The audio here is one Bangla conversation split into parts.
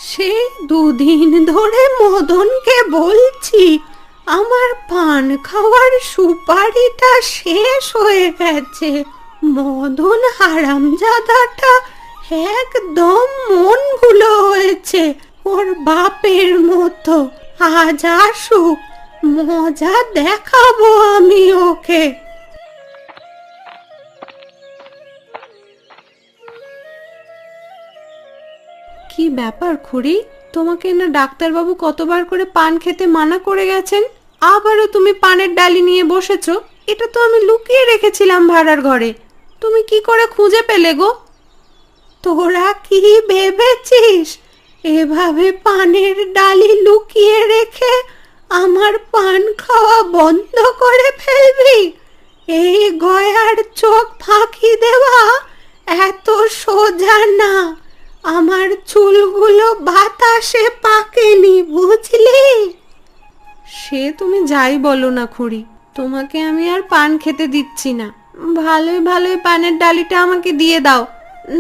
সে দুদিন ধরে মদনকে বলছি আমার পান খাওয়ার সুপারিটা শেষ হয়ে গেছে। মদন হারামজাদাটা একদম মন ভুলো হয়েছে, ওর বাপের মতো। আজ আসুক, মজা দেখাবো আমি ওকে। কি ব্যাপার খুড়ি, তোমাকে না ডাক্তারবাবু কতবার করে পান খেতে মানা করে গেছেন, আবারও তুমি পানের ডালি নিয়ে বসেছো? এটা তো আমি লুকিয়ে রেখেছিলাম ভাড়ার ঘরে, তুমি কি করে খুঁজে পেলে গো? তোরা কি ভেবেছিস এভাবে পানের ডালি লুকিয়ে রেখে আমার পান খাওয়া বন্ধ করে ফেলবি? এই গয়ার চোখ ফাঁকি দেওয়া এত সোজা না। আমার চুলগুলো বাতাসে পাকেনি, বুঝলি? সে তুমি যাই বলো না খুড়ি, তোমাকে আমি আর পান খেতে দিচ্ছি না। ভালোই ভালোই পানের ডালিটা আমাকে দিয়ে দাও,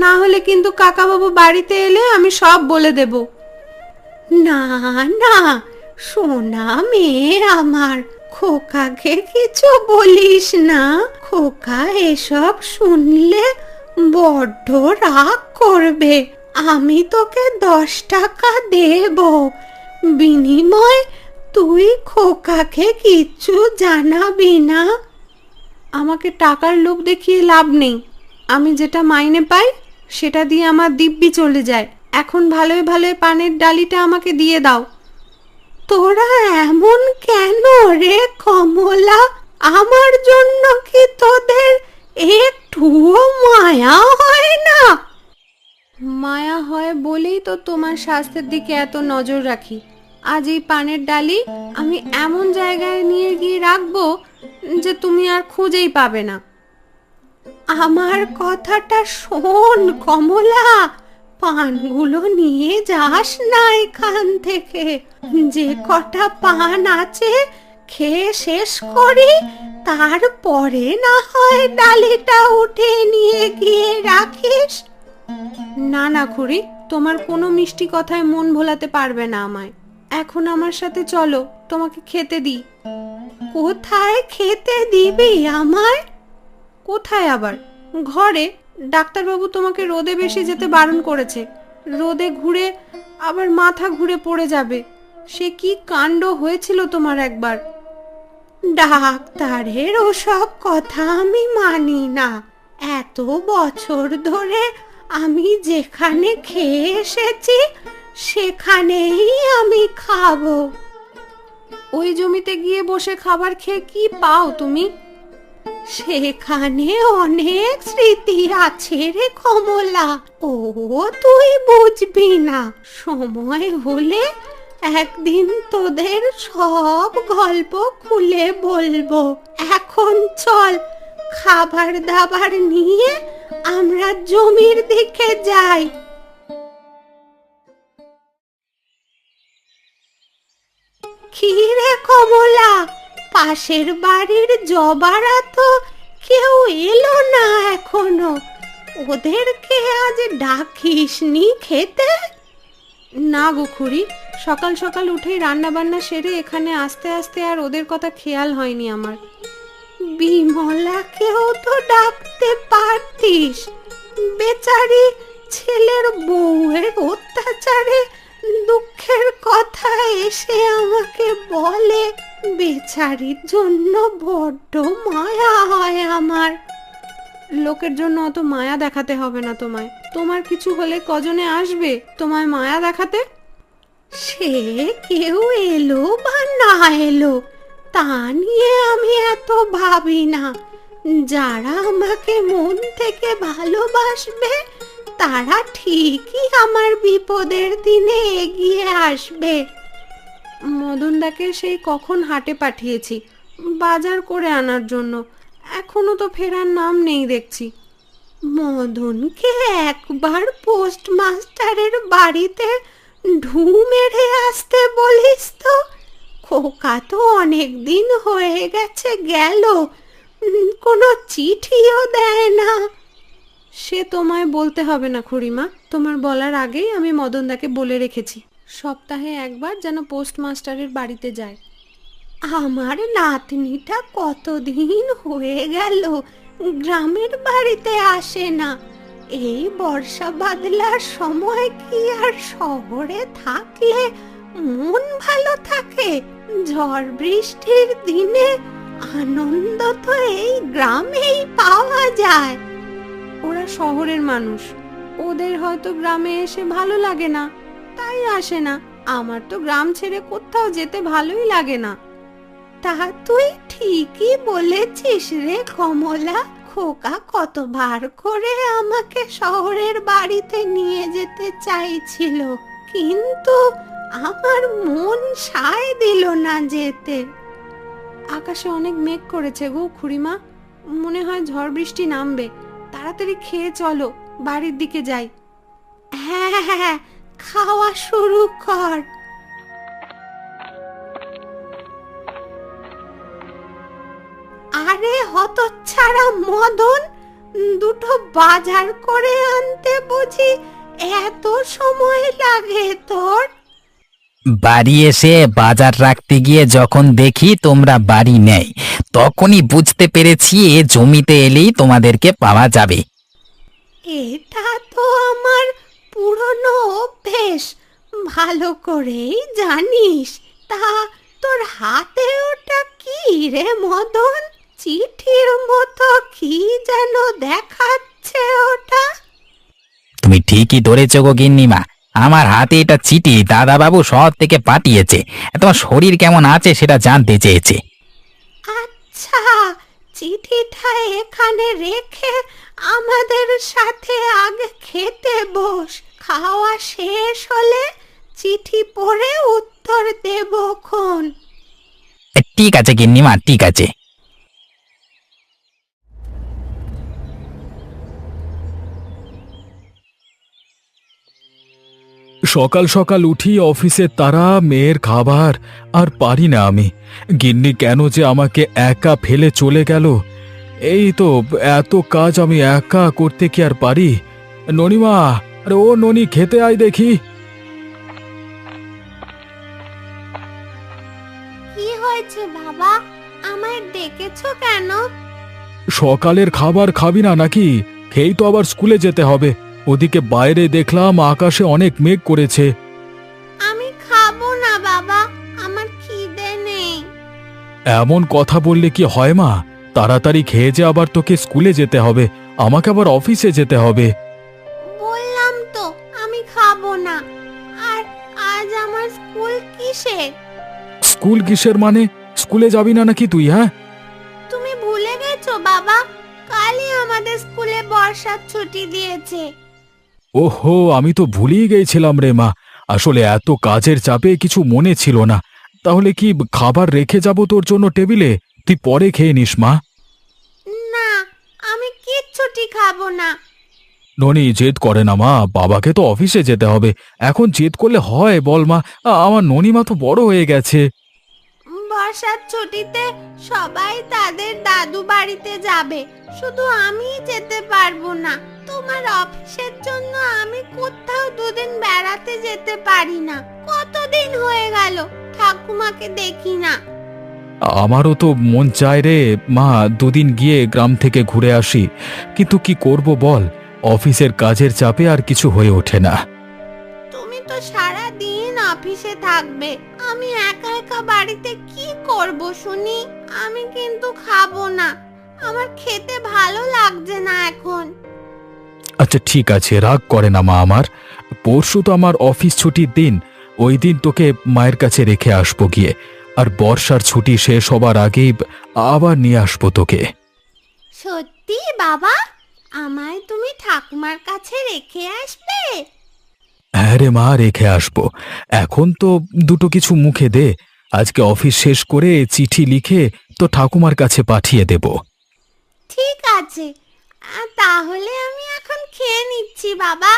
না হলে কিন্তু কাকাবাবু বাড়িতে এলে আমি সব বলে দেব। না না, সোনা মেয়ে আমার, খোকাকে কিছু বলিস না। খোকা এসব শুনলে বড্ড রাগ করবে। আমি তোকে 10 টাকা দেব, বিনিময় তুই খোকাকে কিচ্ছু জানাবি না। আমাকে টাকার লোভ দেখিয়ে লাভ নেই, আমি যেটা মাইনে পাই সেটা দিয়ে আমার দিব্যি চলে যায়। এখন ভালোই ভালোই পানের ডালিটা আমাকে দিয়ে দাও। তোরা এমন কেন রে কমলা? আমার জন্য কি তোদের একটুও মায়া হয় না? মায়া হয় বলেই তো তোমার স্বাস্থ্যের দিকে এত নজর রাখি। আজ এই পানের ডালি আমি এমন জায়গায় নিয়ে গিয়ে রাখবো যে তুমি আর খুঁজেই পাবে না। আমার কথাটা শোন কমলা, পানগুলো নিয়ে যাস না এখান থেকে। যে কটা পান আছে খেয়ে শেষ করি, তারপরে না হয় ডালিটা উঠে নিয়ে গিয়ে রাখিস। না না খুড়ি, তোমার কোনো মিষ্টি কথায় মন ভোলাতে পারবে না আমায়। এখন আমার সাথে চলো, তোমাকে খেতে দিই। কোথায় খেতে দিবি আমায়? কোথায় আবার? ঘরে। ডাক্তারবাবু তোমাকে রোদে বেশি যেতে বারণ করেছে। রোদে ঘুরে আবার মাথা ঘুরে পড়ে যাবে। সে কি কাণ্ড হয়েছিল তোমার একবার। ডাক্তারের ওসব কথা আমি মানি না। এত বছর ধরে আমি যেখানে খেয়ে এসেছি সেখানেই আমি খাবো। ওই জমিতে গিয়ে বসে খাবার খেয়ে কি পাও তুমি? সেখানে অনেক স্মৃতি আছে রে কমলা, ও তুই বুঝবি না। সময় হলে একদিন তোদের সব গল্প খুলে বলবো। এখন চল, খাবার দাবার নিয়ে আমরা জমির দিকে যাই। কি রে কমলা, পাশের বাড়ির জবারা তো কেউ এলো না এখনো। ওদেরকে আজ ডাকিসনি খেতে? না গো খুড়ি, সকাল সকাল উঠেই রান্না বান্না সেরে এখানে আস্তে আস্তে আর ওদের কথা খেয়াল হয়নি আমার। বিমলাকেও তো ডাকতে পারতিস, বেচারি ছেলের বউয়ের অত্যাচারে দুঃখের কথা এসে আমাকে বলে। বেচারির জন্য বড্ড মায়া হয় আমার। লোকের জন্য অত মায়া দেখাতে হবে না তোমায়। তোমার কিছু হলে কজনে আসবে তোমায় মায়া দেখাতে? সে কেউ এলো বা না এলো তা নিয়ে আমি এত ভাবি না। যারা আমাকে মন থেকে ভালোবাসবে তারা ঠিকই আমার বিপদের দিনে এগিয়ে আসবে। মদনদাকে সেই কখন হাটে পাঠিয়েছি বাজার করে আনার জন্য, এখনো তো ফেরার নাম নেই দেখছি। মদনকে একবার পোস্টমাস্টারের বাড়িতে ঢু মেরে আসতে বলিস তো। খোকা তো অনেক দিন হয়ে গেছে গেল, কোনো চিঠিও দেয় না। সে তোমায় বলতে হবে না খুড়িমা, তোমার বলার আগেই আমি মদনদাকে বলে রেখেছি সপ্তাহে একবার যেন পোস্টমাস্টারের বাড়িতে যায়। আমার নাতনিটা কতদিন হয়ে গেল গ্রামের বাড়িতে আসে না। এই বর্ষা বাদলার সময় কি আর শহরে থাকলে মন ভালো থাকে? ঝড় বৃষ্টির দিনে আনন্দ তো এই গ্রামেই পাওয়া যায়। ওরা শহরের মানুষ, ওদের হয়তো গ্রামে এসে ভালো লাগে না, তাই আসে না। আমার তো গ্রাম ছেড়ে কোথাও যেতে ভালোই লাগে না। তা তুই ঠিকই বলেছিস রে কমলা। খোকা কতবার করে আমাকে শহরের বাড়িতে নিয়ে যেতে চাইছিল, কিন্তু আমার মন সায় দিল না যেতে। আকাশে অনেক মেঘ করেছে গো খুড়িমা, মনে হয় ঝড় বৃষ্টি নামবে। তাড়াতাড়ি খেয়ে চলো, বাড়ির দিকে যাই। হ্যাঁ হ্যাঁ, খাওয়া শুরু কর। আরে হতচ্ছাড়া মদন, দুটো বাজার করে আনতে বুঝি এত সময় লাগে তোর? বাড়ি এসে বাজার রাখতে গিয়ে যখন দেখি তোমরা বাড়ি নেই, তখনই বুঝতে পেরেছি এ জমিতে এলেই তোমাদেরকে পাওয়া যাবে। এটা তো আমার পুরনো অভ্যেস, ভালো করেই জানিস। তা তোর হাতে ওটা কি রে মদন? চিঠির মতো কি যেন দেখাচ্ছে ওটা। তুমি ঠিকই ধরেছ গো গিন্নিমা, আমার হাতে এটা চিঠি দাদাবাবু শহর থেকে পাঠিয়েছে। তোমার শরীর কেমন আছে সেটা জানতে চেয়েছে। আচ্ছা, চিঠিটা এখানে রেখে আমাদের সাথে আগে খেতে বস। খাওয়া শেষ হলে চিঠি পড়ে উত্তর দেব খন। ঠিক আছে গিন্নিমা, ঠিক আছে। সকাল সকাল উঠি অফিসের তারা, মেয়ের খাবার, আর পারি না আমি। গিন্নি কেন যে আমাকে একা ফেলে চলে গেল। এই তো এত কাজ আমি একা করতে কি আর পারি? ননিমা, আরে ও ননি, খেতে আয় দেখি। কি হয়েছে বাবা, আমায় ডেকেছো কেন? সকালের খাবার খাবি না নাকি? খেয়েই তো আবার স্কুলে যেতে হবে। ওদিকে বাইরে দেখলাম আকাশে অনেক মেঘ করেছে। আমি খাবো না বাবা, আমার খিদে নেই। এমন কথা বললে কি হয় মা? তাড়াতাড়ি খেয়ে যে আবার তোকে স্কুলে যেতে হবে, আমাকে আবার অফিসে যেতে হবে। বললাম তো আমি খাবো না। আর আজ আমার স্কুল কিসের? স্কুল কিসের মানে? স্কুলে যাবি না নাকি তুই? হ্যাঁ, তুমি ভুলে গেছো বাবা, কালই আমাদের স্কুলে বর্ষার ছুটি দিয়েছে। ওহো, আমি তো ভুলেই গেছিলাম রে মা। আসলে এত কাজের চাপে কিছু মনে ছিল না। তাহলে কি খাবার রেখে যাব তোর জন্য টেবিলে? তুই পরে খেয়ে নিস মা। না, আমি কিচ্ছুটি খাবো না। ননি, জেদ করে না মা, বাবাকে তো অফিসে যেতে হবে। এখন জেদ করলে হয় বল মা? আমার ননিমা তো বড় হয়ে গেছে। বর্ষার ছুটিতে সবাই তাদের দাদু বাড়িতে যাবে, শুধু আমি যেতে পারবো না। তোমার অফিসের জন্য আমি কোথাও দুদিন বেড়াতে যেতে পারি না। কতদিন হয়ে গেল ঠাকুমাকে দেখি না। আমারও তো মন চায় রে মা, দুদিন গিয়ে গ্রাম থেকে ঘুরে আসি, কিন্তু কি করব বল, অফিসের কাজের চাপে আর কিছু হয়ে ওঠে না। তুমি তো সারা দিন অফিসে থাকবে, আমি একা একা বাড়িতে কি করব শুনি? আমি কিন্তু খাবো না, আমার খেতে ভালো লাগছে না এখন। আচ্ছা ঠিক আছে, রাগ করে না মা আমার। পরশু তো আমার অফিস ছুটির দিন, ওই দিন তোকে মায়ের কাছে রেখে আসবো গিয়ে। আর বর্ষার ছুটি শেষ হবার আগেই আবার নিয়ে আসবো তোকে। সত্যি বাবা, আমায় তুমি ঠাকুমার কাছে রেখে আসবে? হ্যাঁ রে মা, রেখে আসবো। এখন তো দুটো কিছু মুখে দে, আজকে অফিস শেষ করে চিঠি লিখে তো ঠাকুমার কাছে পাঠিয়ে দেব। ঠিক আছে, তাহলে আমি এখন খেয়ে নিচ্ছি বাবা।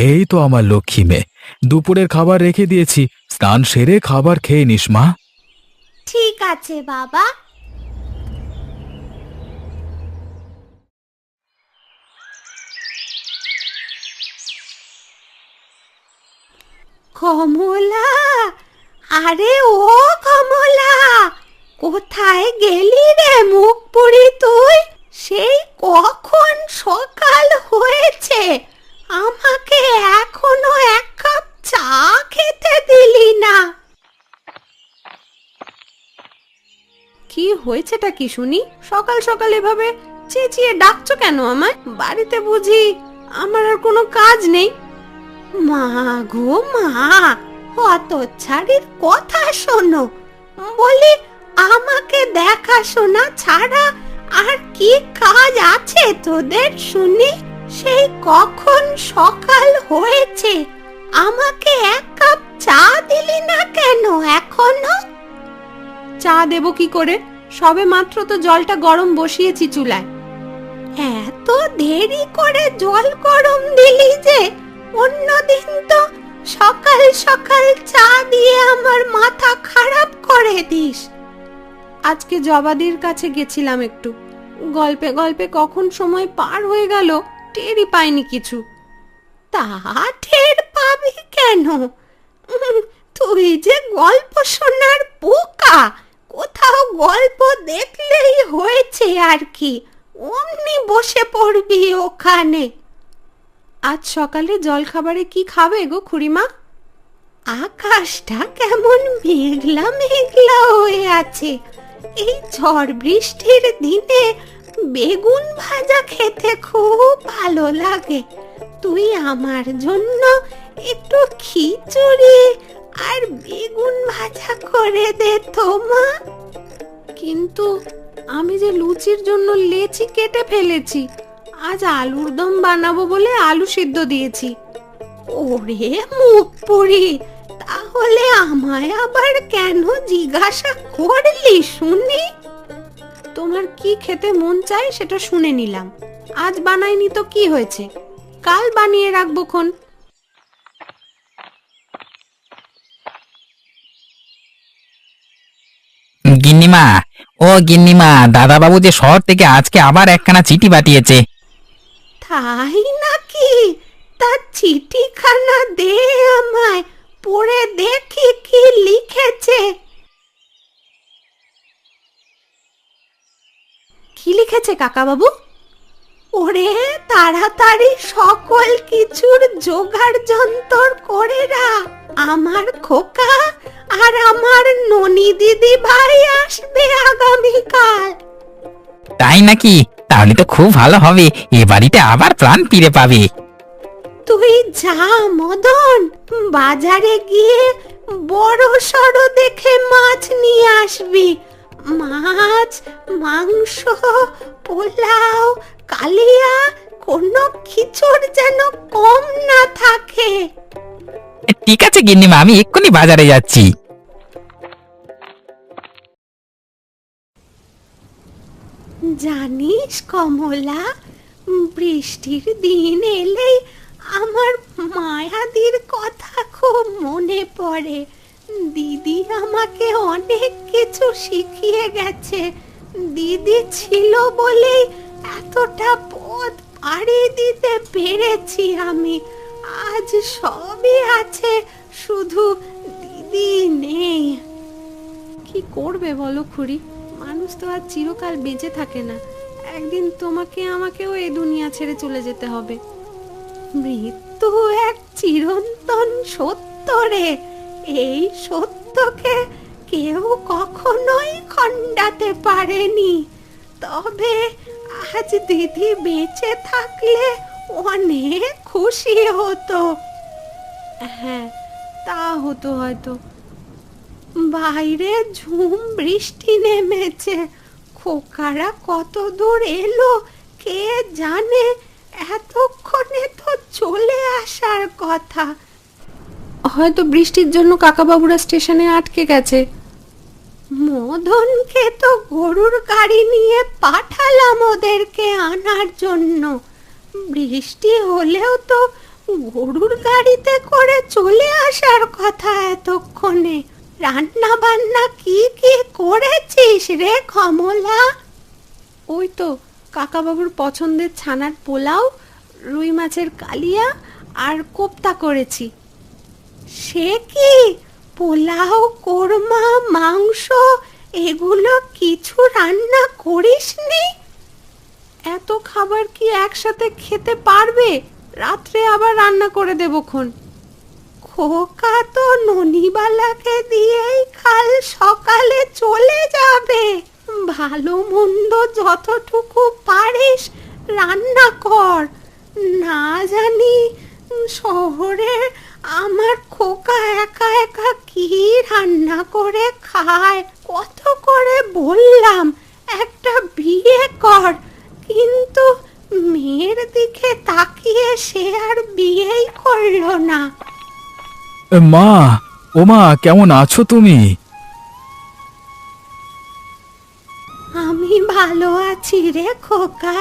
এই তো আমার লক্ষ্মী মেয়ে, দুপুরের খাবার রেখে দিয়েছি, স্নান সেরে খাবার খেয়ে নিস মা। ঠিক আছে বাবা। কমলা, আরে ও কমলা, কোথায় গেলি রে মুখ পুরি তুই? সেই কখন সকাল হয়েছে, আমাকে এখনো এক কাপ চা খেতে দিলি না। কি হয়েছেটা কি শুনি? সকাল সকাল এভাবে চেঁচিয়ে ডাকছো কেন আমায়? বাড়িতে বুঝি আমার আর কোনো কাজ নেই? মা গো মা, হতচ্ছাড়ির কথা শোনো। বলি, আমাকে দেখাশোনা ছাড়া আর কি কাজ আছে তোদের শুনি? সেই কখন সকাল হয়েছে, আমাকে এক কাপ চা দিলি না কেন এখনো? চা দেব কি করে? সবে মাত্র তো জলটা গরম বসিয়েছি চুলায়। এত দেরি করে জল গরম দিলি যে? অন্যদিন তো সকাল সকাল চা দিয়ে আমার মাথা খারাপ করে দিস। আজকে জবাদির কাছে গেছিলাম একটু, গল্পে গল্পে কখন সময় পার হয়ে গেল টেরই পাইনি কিছু। তা টের পাবি কেন? তুই যে গল্প শোনার পোকা, কোথাও গল্প দেখলেই হয়েছে আর কি, অমনি বসে পড়বি ওখানে। আজ সকালে জল খাবারে কি খাবে গো খুড়িমা? আকাশটা কেমন মেঘলা মেঘলা হয়ে আছে। এই ঝড় বৃষ্টির দিনে বেগুন ভাজা খেতে খুব ভালো লাগে। তুই আমার জন্য একটু খিচুড়ি আর বেগুন ভাজা করে দে তো মা। কিন্তু আমি যে লুচির জন্য লেচি কেটে ফেলেছি, আজ আলুর দম বানাবো বলে আলু সিদ্ধ দিয়েছি। ওরে মুখ পুরি, তাহলে আমায় আবার কেন জিজ্ঞাসা করলি শুনি? তোমার কি খেতে মন চায় সেটা শুনে নিলাম। আজ বানাইনি তো কি হয়েছে, কাল বানিয়ে রাখবো খন। গিন্নিমা, ও গিন্নিমা, দাদাবাবু যে শহর থেকে আজকে আবার একখানা চিঠি পাঠিয়েছে। তাই নাকি? তা চিঠিখানা দে আমায়, পড়ে দেখি কি লিখেছে। কি লিখেছে কাকা বাবু? ওরে তাড়াতাড়ি সকল কিছুর জোগাড় যন্তর করে রাখ, আমার খোকা আর আমার ননি দিদি ভাই আসবে আগামীকাল। তাই নাকি? তাহলে তো খুব ভালো হবে, এ বাড়িতে আবার প্রাণ ফিরে পাবে। তুই যা মদন, বাজারে গিয়ে বড় সড়ো দেখে মাছ নিয়ে আসবি। মাছ, মাংস, পোলাও, কালিয়া, কোনো কিছুর যেন কম না থাকে। ঠিক আছে গিন্নিমা, আমি এক্ষুনি বাজারে যাচ্ছি। জানিস কমলা, বৃষ্টির দিন এলেই আমার মায়াদির কথা খুব মনে পড়ে। দিদি আমাকে অনেক কিছু শিখিয়ে গেছে। দিদি ছিল বলেই এতটা পথ পাড়ি দিতে পেরেছি আমি। আজ সবই আছে, শুধু দিদি নেই। কি করবে বলো খুড়ি, মানুষ তো আর চিরকাল বেঁচে থাকে না। একদিন তোমাকে আমাকেও এই দুনিয়া ছেড়ে চলে যেতে হবে। মৃত্যু এক চিরন্তন সত্য রে, এই সত্যকে কেউ কখনোই খণ্ডাতে পারেনি। তবে আজ দিদি বেঁচে থাকলে অনেক খুশি হতো। হ্যাঁ, তা হতো হয়তো। বাইরে ঝুম বৃষ্টি নেমেছে, খোকারা কত দূর এলো কে জানে। এতক্ষণে তো চলে আসার কথা। হয়তো বৃষ্টির জন্য কাকাবাবুরা স্টেশনে আটকে গেছে। মদনকে তো গরুর গাড়ি নিয়ে পাঠালাম ওদেরকে আনার জন্য। বৃষ্টি হলেও তো গরুর গাড়িতে করে চলে আসার কথা এতক্ষণে। রান্না বান্না কি কি করেছিস রে কমলা? ওই তো কাকাবাবুর পছন্দের ছানার পোলাও, রুই মাছের কালিয়া আর কোপ্তা করেছি। সে কি, পোলাও, কোরমা, মাংস এগুলো কিছু রান্না করিসনি? এত খাবার কি একসাথে খেতে পারবে? রাত্রে আবার রান্না করে দেবক্ষণ। খোকা তো ননিবালাকে দিয়েই কাল সকালে চলে যাবে। ভালো মন্দ যতটুকু পারিস রান্না কর। না জানি শহরে আমার খোকা একা একা কি রান্না করে খায়। কত করে বললাম একটা বিয়ে কর, কিন্তু মেয়ের দিকে তাকিয়ে সে আর বিয়েই করলো না। মা, ও মা, কেমন আছো তুমি? আমি ভালো আছি রে খোকা,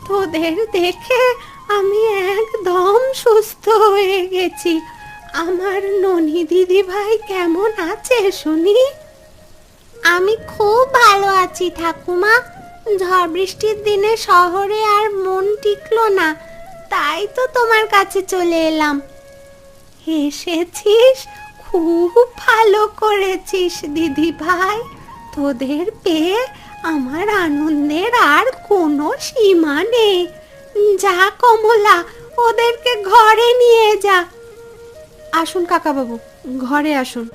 তোদের দেখে আমি একদম সুস্থ হয়ে গেছি। আমার ননি দিদি ভাই কেমন আছে শুনি? আমি খুব ভালো আছি ঠাকুমা। ঝড় বৃষ্টির দিনে শহরে আর মন টিকলো না, তাই তো তোমার কাছে চলে এলাম। এসেছিস, খুব ভালো করেছিস দিদি ভাই। তোদের পেয়ে আমার আনন্দের আর কোনো সীমা নেই। যা কমলা, ওদেরকে ঘরে নিয়ে যা। আসুন কাকাবাবু, ঘরে আসুন।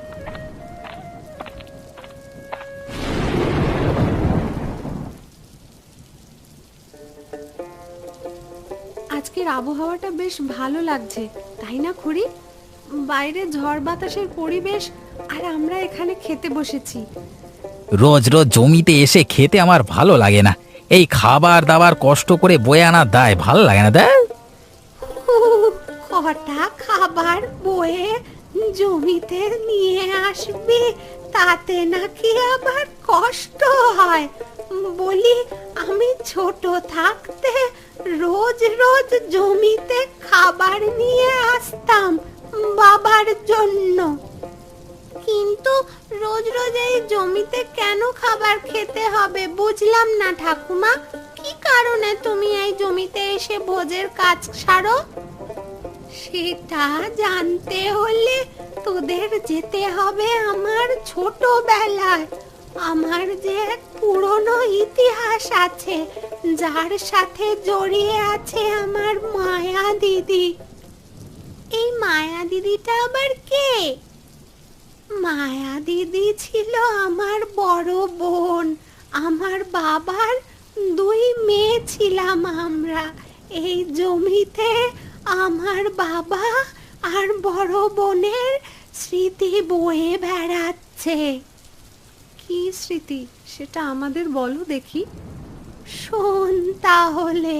আজকের আবহাওয়াটা বেশ ভালো লাগছে, তাই না খুড়ি? বাইরে ঝড় বাতাসের পরিবেশ, আর আমরা এখানে খেতে বসেছি। রোজ রোজ জমিতে এসে খেতে আমার ভালো লাগে না। এই খাবার দাবার কষ্ট করে বয়ে আনা দায় ভালো লাগে না। দেয় কটা খাবার বয়ে জমিতে নিয়ে আসবি, তাতে নাকি আবার কষ্ট হয়? বলি, আমি ছোট থাকতে রোজ রোজ জমিতে খাবার নিয়ে আসতাম বাবার জন্য। কিন্তু রোজ রোজ এই জমিতে কেন খাবার খেতে হবে বুঝলাম না ঠাকুমা। কি কারণে তুমি এই জমিতে এসে ভোজের কাজ সারো? সেটা জানতে হলে তোদের যেতে হবে আমার ছোটবেলায়। আমার যে এক পুরনো ইতিহাস আছে, যার সাথে জড়িয়ে আছে আমার মায়া দিদি। এই মায়া দিদিটা আবার কে? মায়া দিদি ছিল আমার বড় বোন। আমার বাবার 2 মেয়ে ছিলাম আমরা। এই জমিতে আমার বাবা আর বড় বোনের স্মৃতি বয়ে বেড়াচ্ছে। কি স্মৃতি সেটা আমাদের বলো দেখি। শোন তাহলে।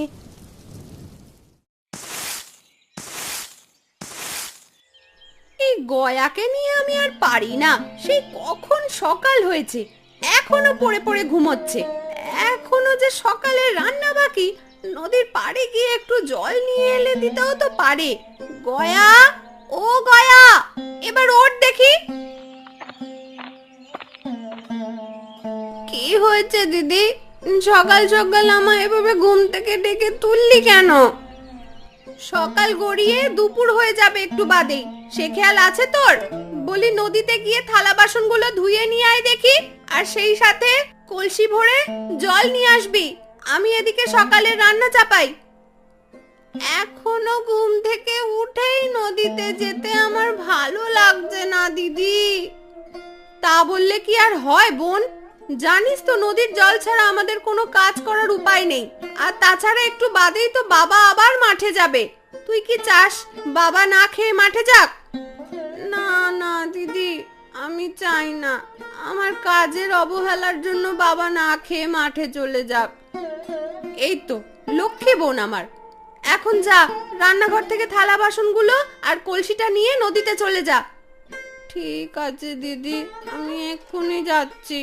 এই গয়াকে নিয়ে আমি আর পারি না। সেই কখন সকাল হয়েছে, এখনো পড়ে পড়ে ঘুমোচ্ছে। এখনো যে সকালে রান্না বাকি। নদীর পাড়ে গিয়ে একটু জল নিয়ে এলে দিতেও তো পারে। গয়া, ও গয়া, এবার ওঠ দেখি। কি হয়েছে দিদি? সকাল সকাল আমায় এভাবে ঘুম থেকে ডেকে তুললি কেন? সকাল গড়িয়ে দুপুর হয়ে যাবে একটু বাদেই, সে খেয়াল আছে তোর? বলি, নদীতে গিয়ে থালা বাসনগুলো ধুয়ে নিয়ে আয় দেখি, আর সেই সাথে কলসি ভরে জল নিয়ে আসবি। আমি এদিকে সকালে রান্না চাপাই। এখনো ঘুম থেকে উঠেই নদীতে যেতে আমার ভালো লাগছে না দিদি। তা বললে কি আর হয় বোন? জানিস তো নদীর জল ছাড়া আমাদের কোনো কাজ করার উপায় নেই। আর তাছাড়া একটু বাদেই তো বাবা আবার মাঠে যাবে। তুই কি চাস বাবা না খেয়ে মাঠে যাক? না না দিদি, আমি চাই না আমার কাজের অবহেলার জন্য বাবা না খেয়ে মাঠে চলে যাক। এই তো লক্ষ্মী বোন আমার। এখন যা, রান্নাঘর থেকে থালা বাসনগুলো আর কলসিটা নিয়ে নদীতে চলে যা। ঠিক আছে দিদি, আমি এক্ষুনি যাচ্ছি।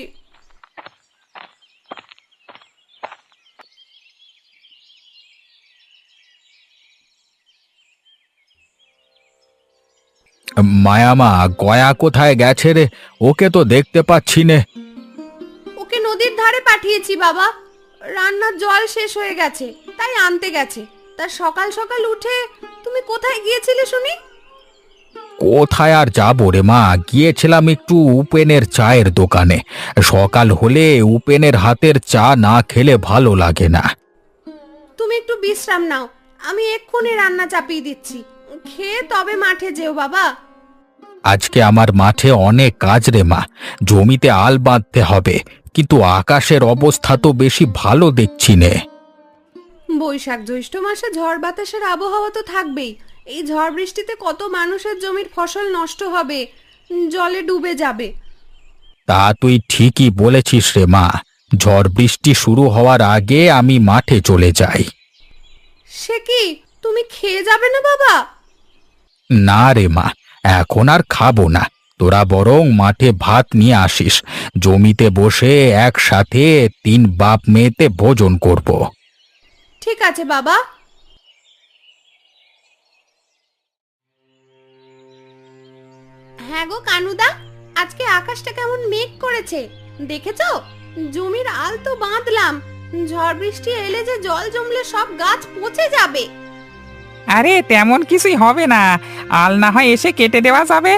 মায়ামা, গয়া কোথায় গেছে রে? ওকে তো দেখতে পাচ্ছি নে। ওকে নদীর ধারে পাঠিয়েছি বাবা। রান্নার জল শেষ হয়ে গেছে, তাই আনতে গেছে। তা সকাল সকাল উঠে তুমি কোথায় গিয়েছিলে শুনি? কোথায় আর যাবো রে মা, গিয়েছিলাম একটু উপেনের চায়ের দোকানে। সকাল হলে উপেনের হাতের চা না খেলে ভালো লাগে না। তুমি একটু বিশ্রাম নাও, আমি এক্ষুনি রান্না চাপিয়ে দিচ্ছি। খেয়ে তবে মাঠে যেও বাবা। আজকে আমার মাঠে অনেক কাজ রে মা, জমিতে আল বাঁধতে হবে, কিন্তু আকাশের অবস্থা তো বেশি ভালো দেখছি নে। বৈশাখ জ্যৈষ্ঠ মাসে ঝড় বাতাসের আবহাওয়া তো থাকবেই। এই ঝড় বৃষ্টিতে কত মানুষের জমির ফসল নষ্ট হবে, জলে ডুবে যাবে। তা তুই ঠিকই বলেছিস রে মা, ঝড় বৃষ্টি শুরু হওয়ার আগে আমি মাঠে চলে যাই। সে কি, তুমি খেয়ে যাবে না বাবা? না রে মা, এখন আর খাবো না, তোরা বরং মাঠে ভাত নিয়ে আসিস, জমিতে বসে একসাথে 3 বাপ মেয়েতে ভোজন করব। ঠিক আছে বাবা। হ্যাঁ গো কানুদা, আজকে আকাশটা কেমন মেঘ করেছে দেখেছো? জমির আল তো বাঁধলাম, ঝড় বৃষ্টি এলে যে জল জমলে সব গাছ পচে যাবে। আরে তেমন কিছুই হবে না, আল না হয় এসে কেটে দেওয়া যাবে।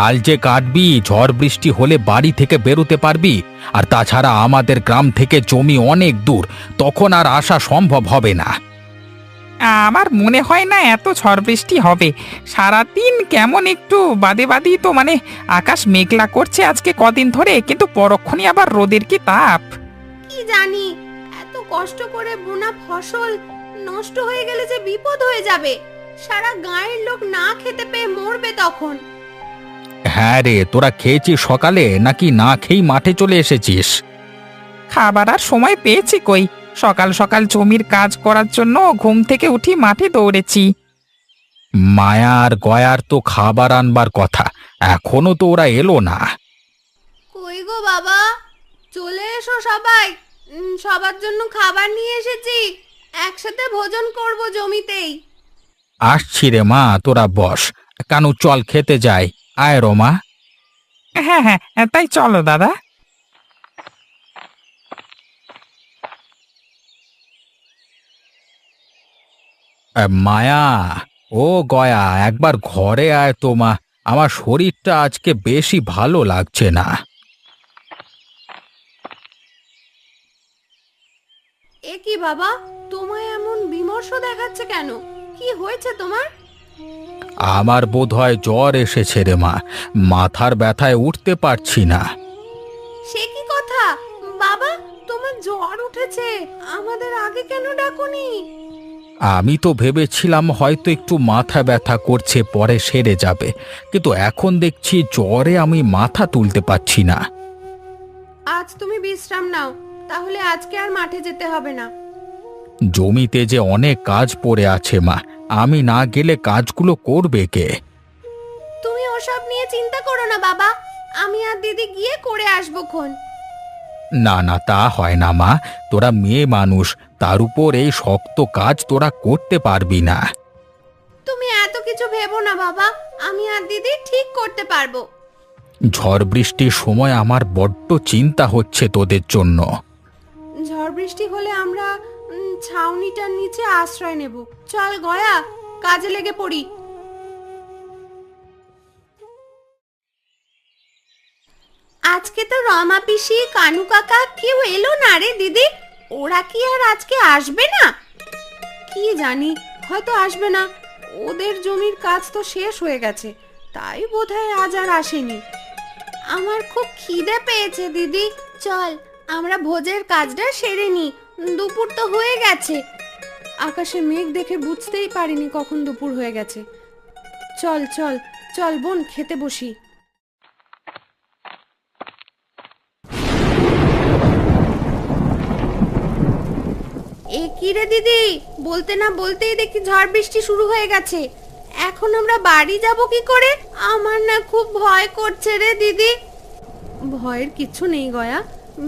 আল যে কাটবি, ঝড় বৃষ্টি হলে বাড়ি থেকে বেরোতে পারবি? আর তাছাড়া আমাদের গ্রাম থেকে জমি অনেক দূর, তখন আর আসা সম্ভব হবে না। আমার মনে হয় না এত ঝড় বৃষ্টি হবে। সারাদিন কেমন একটু বাদে বাদেই তো আকাশ মেঘলা করছে আজকে কদিন ধরে, কিন্তু পরক্ষণই আবার রোদের কি তাপ। কি জানি, এত কষ্ট করে বোনা ফসল নষ্ট হয়ে গেলে যে বিপদ হয়ে যাবে। সারা গাঁয়ের লোক না খেতে পেয়ে মরবে তখন। হ্যাঁ রে, তোরা খেয়েছিস সকালে নাকি না খেয়েই মাঠে চলে এসেছিস? খাবার আর সময় পেয়েছি কই, সকাল সকাল জমির কাজ করার জন্য ঘুম থেকে উঠি মাঠে দৌড়েছি। মায়া আর গয়ার তো খাবার আনবার কথা, এখনো তো ওরা এলো না। কই গো বাবা, চলে এসো সবাই। সবার জন্য খাবার নিয়ে এসেছি, একসাথে ভোজন করব জমিতেই। আসছি রে মা, তোরা বস। কানু চল খেতে যাই, আয় রমা। হ্যাঁ হ্যাঁ, তাই চলো দাদা। মায়া, ও গয়া, একবার ঘরে আয় তো মা, আমার শরীরটা আজকে বেশি ভালো লাগছে না। এ কি বাবা, তোমায় এমন বিমর্ষ দেখাচ্ছে কেন? কি হয়েছে তোমার? আমার বোধহয় জ্বর এসেছে রে মা, মাথার ব্যথায় উঠতে পারছি না। সে কি কথা বাবা, তোমার জ্বর উঠেছে, আমাদের আগে কেন ডাকুনি? আমি তো ভেবেছিলাম হয়তো একটু মাথা ব্যথা করছে, পরে সেরে যাবে, কিন্তু এখন দেখছি জ্বরে আমি মাথা তুলতে পারছি না। আজ তুমি বিশ্রাম নাও, তাহলে আজকে আর মাঠে যেতে হবে না। জমিতে যে অনেক কাজ পড়ে আছে মা, আমি না গেলে কাজগুলো করবে কে? তুমি ওসব নিয়ে চিন্তা করো না বাবা, আমি আর দিদি গিয়ে করে আসবো খন। না না, তা হয় না মা, তোরা মেয়ে মানুষ, তার উপর এই শক্ত কাজ তোরা করতে পারবি না। তুমি এত কিছু ভেবো না বাবা, আমি আর দিদি ঠিক করতে পারবো। ঝড় বৃষ্টির সময় আমার বড্ড চিন্তা হচ্ছে তোদের জন্য। ঝড় বৃষ্টি হলে আমরা ছাউনিটার নিচে আশ্রয় নেব। চল গয়া, কাজে লেগে পড়ি। আজকে তো রমা পিসি, কানু কাকা কেউ এলো না রে দিদি, ওরা কি আর আজকে আসবে না? কি জানি, হয়তো আসবে না, ওদের জমির কাজ তো শেষ হয়ে গেছে, তাই বোধহয় আজ আর আসেনি। আমার খুব খিদে পেয়েছে দিদি, চল আমরা ভোজের কাজটা সেরে নি, দুপুর তো হয়ে গেছে। আকাশে মেঘ দেখে বুঝতেই পারিনি কখন দুপুর হয়ে গেছে। চল চল চল বোন, খেতে বসি। এ কি রে দিদি, বলতে না বলতেই দেখি ঝড় বৃষ্টি শুরু হয়ে গেছে, এখন আমরা বাড়ি যাব কি করে? আমার না খুব ভয় করছে রে দিদি। ভয়ের কিছু নেই গয়া,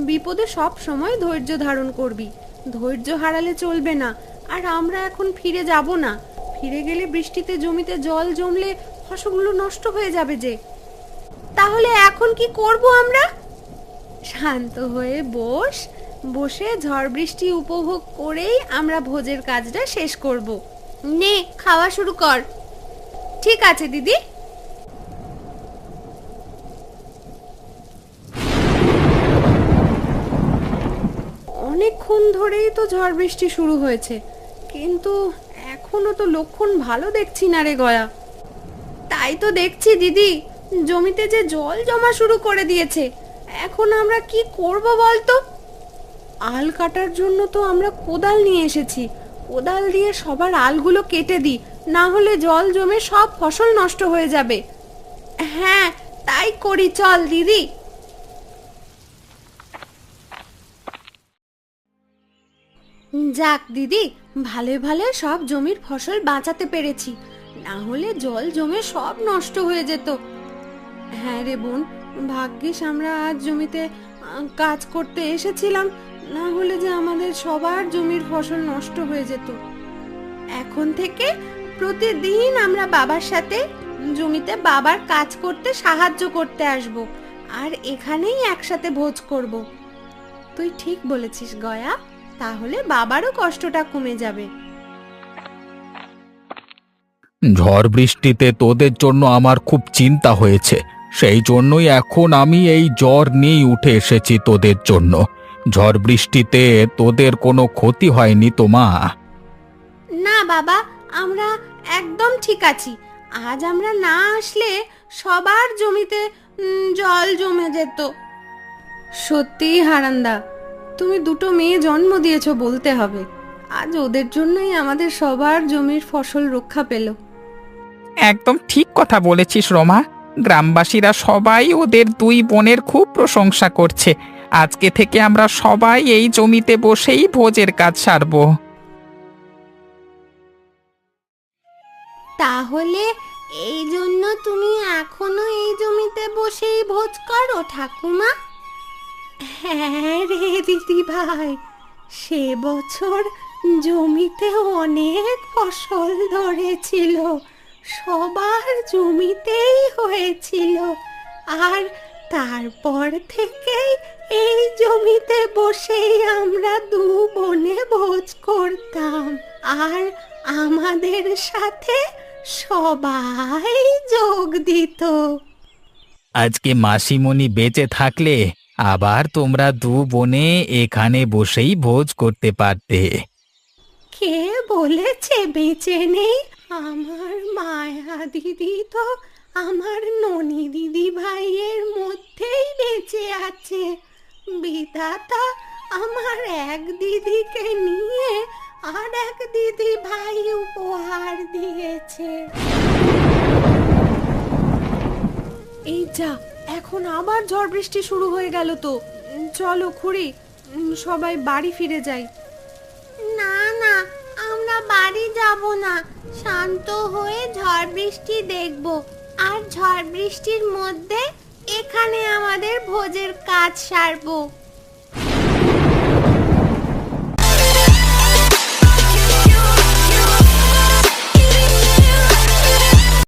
বিপদে সব সময় ধৈর্য ধারণ করবি, ধৈর্য হারালে চলবে না। আর আমরা এখন ফিরে যাব না, ফিরে গেলে বৃষ্টিতে জমিতে জল জমলে ফসলগুলো নষ্ট হয়ে যাবে যে। তাহলে এখন কি করব আমরা? শান্ত হয়ে বস, বসে ঝড় বৃষ্টি উপভোগ করেই আমরা ভোজের কাজটা শেষ করব। নে খাওয়া শুরু কর। ঠিক আছে দিদি। অনেকক্ষণ ধরেই তো ঝড় বৃষ্টি শুরু হয়েছে, কিন্তু এখনো তো লক্ষণ ভালো দেখছি না রে গয়া। তাই তো দেখছি দিদি, জমিতে যে জল জমা শুরু করে দিয়েছে। এখন আমরা কি করব বলতো? আল কাটার জন্য তো আমরা কোদাল নিয়ে এসেছি। কোদাল দিয়ে সবার আলগুলো কেটে দিই, না হলে জল জমে সব ফসল নষ্ট হয়ে যাবে। হ্যাঁ, তাই করি, চল দিদি। যাক দিদি, ভালো ভালো সব জমির ফসল বাঁচাতে পেরেছি, না হলে জল জমে সব নষ্ট হয়ে যেত। হ্যাঁ রে বোন, ভাগ্যিস আমরা আজ জমিতে কাজ করতে এসেছিলাম, না হলে যে আমাদের সবার জমির ফসল নষ্ট হয়ে যেত। এখন থেকে প্রতিদিন আমরা বাবার সাথে জমিতে বাবার কাজ করতে সাহায্য করতে আসব, আর এখানেই একসাথে ভোজ করব। তুই ঠিক বলেছিস গয়া, তাহলে বাবারও কষ্টটা কমে যাবে। ঝড় বৃষ্টিতে তোদের জন্য আমার খুব চিন্তা হয়েছে, সেই জন্যই এখন আমি এই জ্বর নিয়েই উঠে এসেছি তোদের জন্য। ঝড় বৃষ্টিতে তোদের কোনো ক্ষতি হয়নি তো মা? না বাবা, আমরা একদম ঠিক আছি। আজ আমরা না আসলে সবার জমিতে জল জমে যেত। সত্যি হারান্দা, তুমি দুটো মেয়ে জন্ম দিয়েছো বলতে হবে। আজ ওদের জন্যই আমাদের সবার জমির ফসল রক্ষা পেল। একদম ঠিক কথা বলেছিস রমা। গ্রামবাসীরা সবাই ওদের দুই বোনের খুব প্রশংসা করছে। আজকে থেকে আমরা সবাই এই জমিতে বসেই ভোজের কাজ সারবো। তাহলে এই জন্য তুমি এখনো এই জমিতে বসেই ভোজ করো ঠাকুমা? হ্যাঁ রে দিদি ভাই, সে বছর জমিতে অনেক ফসল ধরেছিল, সবার জমিতেই হয়েছিল, আর তারপর থেকেই এই জমিতে বসেই আমরা দু বোনে ভোজ করতাম, আর আমাদের সাথে সবাই যোগ দিত। আজকে মাসিমণি বেঁচে থাকলে আবার তোমরা দু বোনে এখানে বসেই ভোজ করতে পারতে। কে বলেছে বেঁচে নেই? আমার মায়া দিদি তো আমার ননি দিদি ভাইয়ের মধ্যেই বেঁচে আছে। বিধাতা আমার এক দিদিকে নিয়ে আর এক দিদি ভাই উপহার দিয়েছে। এই যা, এখন আবার ঝড় বৃষ্টি শুরু হয়ে গেল তো। চলো খুড়ি, সবাই বাড়ি ফিরে যাই। না না, আমরা বাড়ি যাব না, শান্ত হয়ে ঝড় বৃষ্টি দেখব, আর ঝড় বৃষ্টির মধ্যে এখানে আমাদের ভোজের কাজ সারবো।